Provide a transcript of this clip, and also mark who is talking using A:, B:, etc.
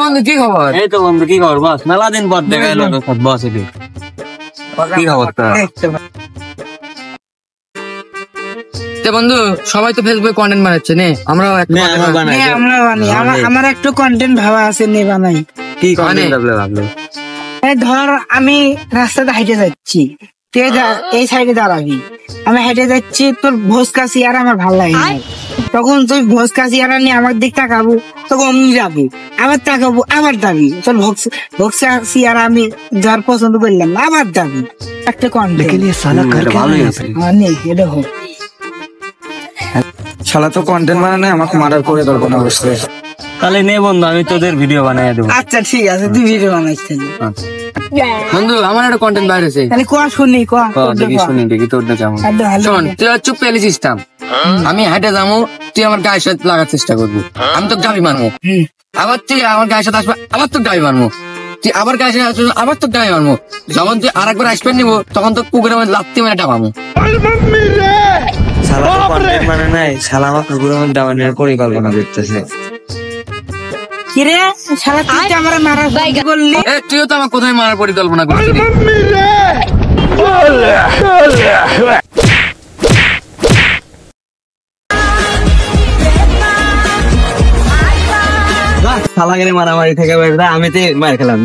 A: বন্ধু কি খবর?
B: এই তো বন্ধু কি খবর বস? মেলা দিন পর দেখা এলো বস। এটি কি খবর?
A: বন্ধু সবাই তো ফেসবুকে কন্টেন্ট বানাচ্ছে নে, আমরাও
C: আমার একটু কন্টেন্ট ভাবা আছে নে বানাই।
B: কি কন্টেন্ট ভাবলে?
C: ধর আমি রাস্তাতে হেঁটে যাচ্ছি, তুই এই সাইডে দাঁড়াবি, আমি হেঁটে যাচ্ছি, তোর ভোসকা চেয়ারা আমার ভালো লাগে না, তখন তুই ভোসকা চেয়ারা নিয়ে আমার দিক তাকাবো, তখন অমনি যাবি, আবার তাকাবো, আবার যাবি, তোর ভোসকা চেয়ারা আমি যার পছন্দ করলাম না, আবার যাবি। একটা কন্টেন্ট
B: ভালোই আছে।
C: এটা হোক
A: শালা তো কন্টেন্ট বানানো আমাকে মারার করে পরিকল্পনা করছে।
B: তাহলে নে বন্ধু, আমি তোদের ভিডিও বানাই দেবো।
C: আচ্ছা ঠিক আছে, তুই ভিডিও বানাইস।
A: বন্ধু আমার একটা কন্টেন্ট বাইরেছে,
C: তাহলে কোয়া শুনি, কোয়া
B: দেখি তোরটা কেমন।
A: শোন, তুই চুপ পেলে সিস্টেম, আমি হেঁটে যাবো, তুই আমার গায়ের সাথে লাগার চেষ্টা করবি, আমি তো গাবি মারবো, আবার তুই আমার গায়ের সাথে আসবে, আবার তো গাবি মারবো, তুই আবার গায়ের সাথে আসবে, আবার তো গাবি মারবো, যখন তুই আর একবার আসবেন নিবো, তখন তো পুকুরের মধ্যে লাত্তি মেরে টাপাবো।
B: মানে নাই শালা আমার পুকুরের মধ্যে ডাবানোর পরিকল্পনা করতেছে।
C: কিরে শালা তুই তো আমার মারার বললি,
A: তুইও তো আমার কোথায় মারার পরিকল্পনা করছিস?
B: শালাগের মারামারি থেকে আমি তো মার খেলাম।